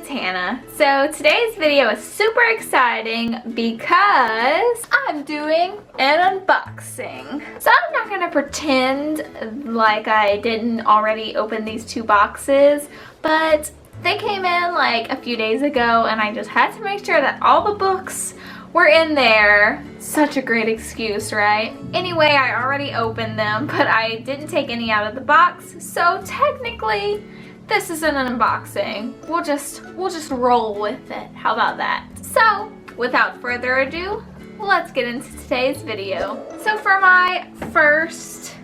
Hannah. So today's video is super exciting because I'm doing an unboxing. So I'm not gonna pretend like I didn't already open these two boxes, but they came in like a few days ago and I just had to make sure that all the books were in there. Such a great excuse, right? Anyway, I already opened them, but I didn't take any out of the box, so technically this is an unboxing. We'll just roll with it. How about that? So, without further ado, let's get into today's video. So for my first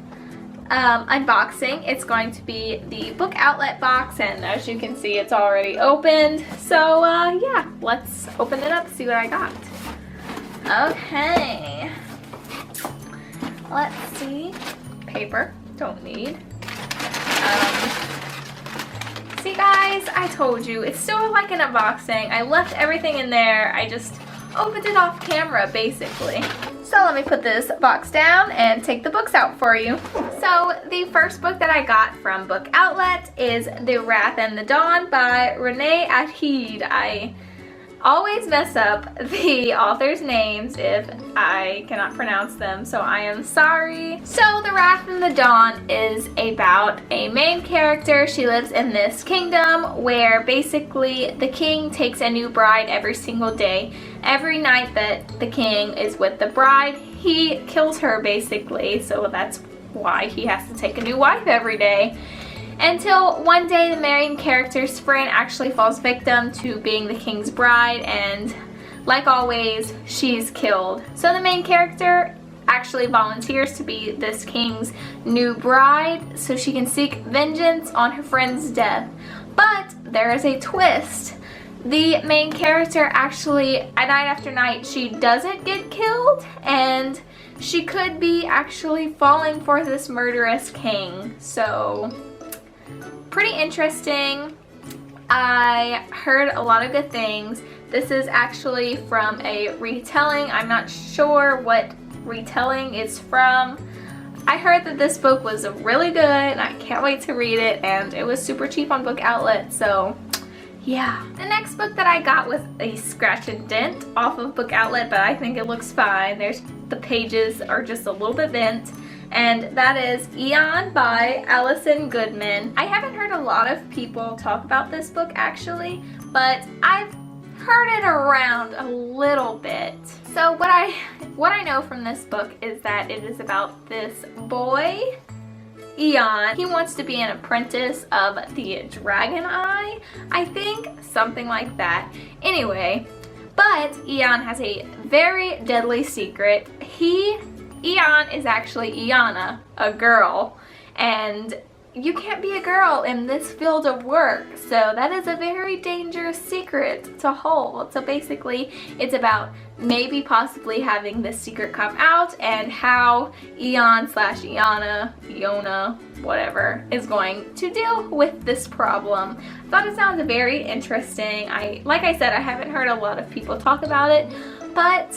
unboxing, it's going to be the book outlet box, and as you can see, it's already opened. So yeah, let's open it up, see what I got. Okay, let's see. Paper, don't need. See guys, I told you, it's still like an unboxing. I left everything in there. I just opened it off camera, basically. So let me put this box down and take the books out for you. So the first book that I got from Book Outlet is The Wrath and the Dawn by Renée Ahdieh. I always mess up the author's names if I cannot pronounce them, so I am sorry. So The Wrath and the Dawn is about a main character. She lives in this kingdom where basically the king takes a new bride every single day. Every night that the king is with the bride, he kills her basically, so that's why he has to take a new wife every day. Until one day the main character's friend actually falls victim to being the king's bride, and like always, she's killed. So the main character actually volunteers to be this king's new bride so she can seek vengeance on her friend's death. But there is a twist. The main character actually, night after night, she doesn't get killed, and she could be actually falling for this murderous king. So pretty interesting. I heard a lot of good things. This is actually from a retelling. I'm not sure what retelling it's from. I heard that this book was really good and I can't wait to read it, and it was super cheap on Book Outlet, so yeah. The next book that I got was a scratch and dent off of Book Outlet, but I think it looks fine. The pages are just a little bit bent. And that is Eon by Alison Goodman. I haven't heard a lot of people talk about this book actually, but I've heard it around a little bit. So what I know from this book is that it is about this boy, Eon. He wants to be an apprentice of the Dragon Eye, I think, something like that. Anyway, but Eon has a very deadly secret. Eon is actually Iana, a girl, and you can't be a girl in this field of work, so that is a very dangerous secret to hold. So basically, it's about maybe possibly having this secret come out and how Eon / Iona, whatever, is going to deal with this problem. I thought it sounds very interesting. Like I said, I haven't heard a lot of people talk about it, but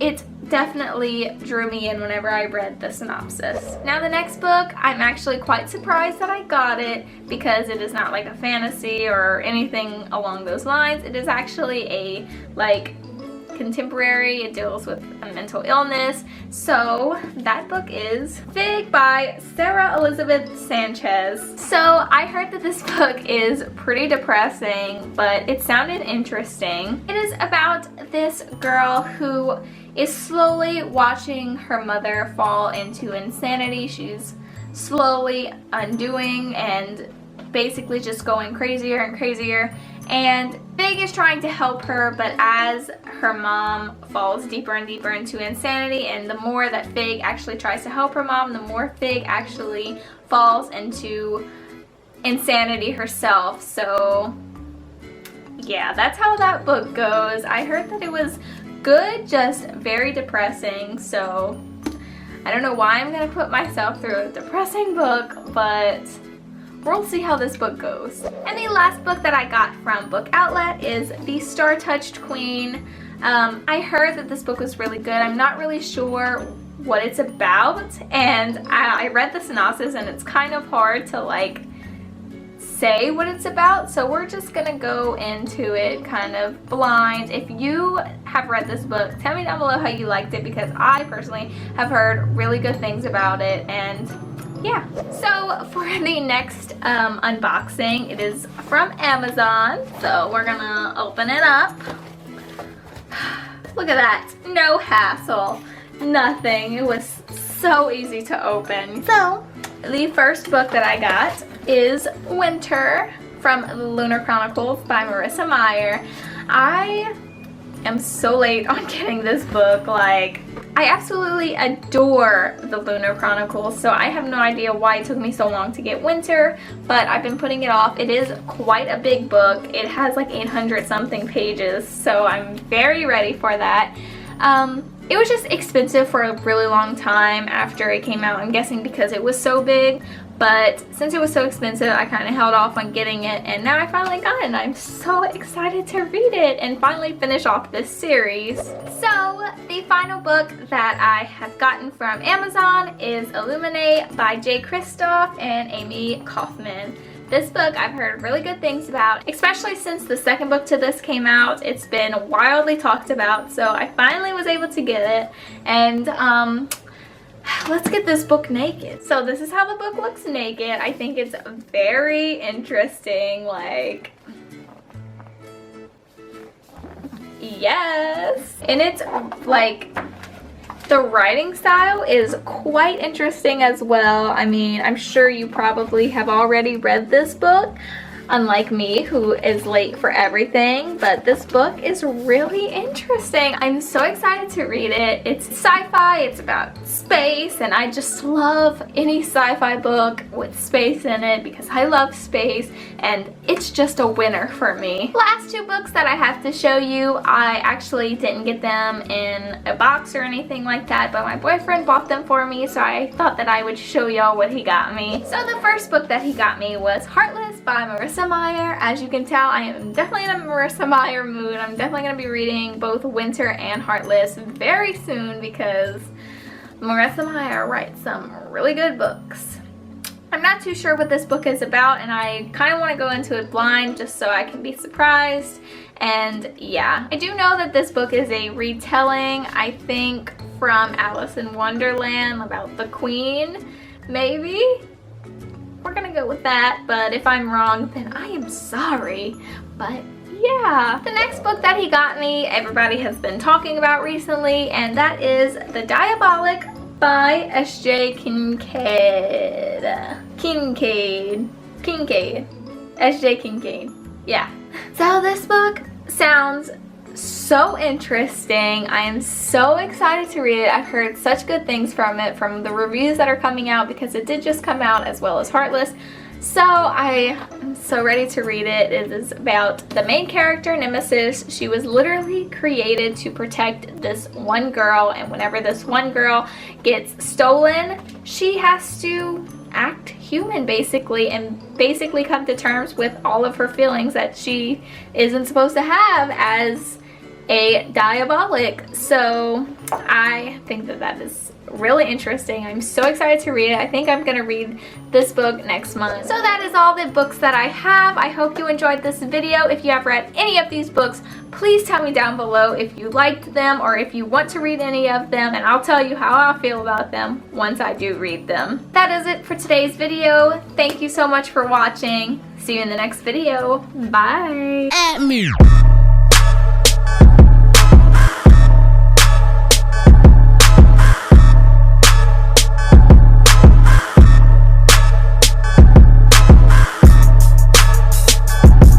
it definitely drew me in whenever I read the synopsis. Now the next book, I'm actually quite surprised that I got it because it is not like a fantasy or anything along those lines. It is actually a contemporary. It deals with a mental illness. So that book is Fig by Sarah Elizabeth Sanchez. So I heard that this book is pretty depressing, but it sounded interesting. It is about this girl who is slowly watching her mother fall into insanity. She's slowly undoing and basically just going crazier and crazier, and Fig is trying to help her, but as her mom falls deeper and deeper into insanity, and the more that Fig actually tries to help her mom, the more Fig actually falls into insanity herself. So yeah, that's how that book goes. I heard that it was good, just very depressing, so I don't know why I'm gonna put myself through a depressing book, but we'll see how this book goes. And the last book that I got from Book Outlet is The Star-Touched Queen. I heard that this book was really good. I'm not really sure what it's about, and I read the synopsis and it's kind of hard to say what it's about, so we're just gonna go into it kind of blind. If you have read this book, tell me down below how you liked it, because I personally have heard really good things about it. And yeah, so for the next unboxing, it is from Amazon, so we're gonna open it up. Look at that, no hassle, nothing. It was so easy to open. So the first book that I got is Winter from Lunar Chronicles by Marrisa Meyer. I am so late on getting this book. Like, I absolutely adore the Lunar Chronicles, so I have no idea why it took me so long to get Winter, but I've been putting it off. It is quite a big book. It has like 800 something pages, so I'm very ready for that. It was just expensive for a really long time after it came out, I'm guessing because it was so big, but since it was so expensive, I kind of held off on getting it, and now I finally got it, and I'm so excited to read it and finally finish off this series. So the final book that I have gotten from Amazon is Illuminae by Kristoff and Amie Kaufman. This book I've heard really good things about, especially since the second book to this came out. It's been wildly talked about, so I finally was able to get it. And let's get this book naked. So this is how the book looks naked. I think it's very interesting. Like, yes. And it's like, the writing style is quite interesting as well. I mean, I'm sure you probably have already read this book, unlike me, who is late for everything, but this book is really interesting. I'm so excited to read it. It's sci-fi, it's about space, and I just love any sci-fi book with space in it because I love space, and it's just a winner for me. Last two books that I have to show you, I actually didn't get them in a box or anything like that, but my boyfriend bought them for me, so I thought that I would show y'all what he got me. So the first book that he got me was Heartless by Marrisa Meyer. As you can tell, I am definitely in a Marrisa Meyer mood. I'm definitely going to be reading both Winter and Heartless very soon because Marrisa Meyer writes some really good books. I'm not too sure what this book is about, and I kind of want to go into it blind just so I can be surprised. And yeah, I do know that this book is a retelling, I think, from Alice in Wonderland about the Queen, maybe? We're gonna go with that, but if I'm wrong, then I am sorry. But yeah. The next book that he got me, everybody has been talking about recently, and that is The Diabolic by S.J. Kincaid. S.J. Kincaid. Yeah. So this book sounds so interesting. I am so excited to read it. I've heard such good things from it, from the reviews that are coming out, because it did just come out, as well as Heartless. So I am so ready to read it. It is about the main character, Nemesis. She was literally created to protect this one girl, and whenever this one girl gets stolen, she has to act human basically, and basically come to terms with all of her feelings that she isn't supposed to have as a Diabolic. So I think that that is really interesting. I'm so excited to read it. I think I'm gonna read this book next month. So that is all the books that I have. I hope you enjoyed this video. If you have read any of these books, please tell me down below if you liked them or if you want to read any of them, and I'll tell you how I feel about them once I do read them. That is it for today's video. Thank you so much for watching. See you in the next video. Bye.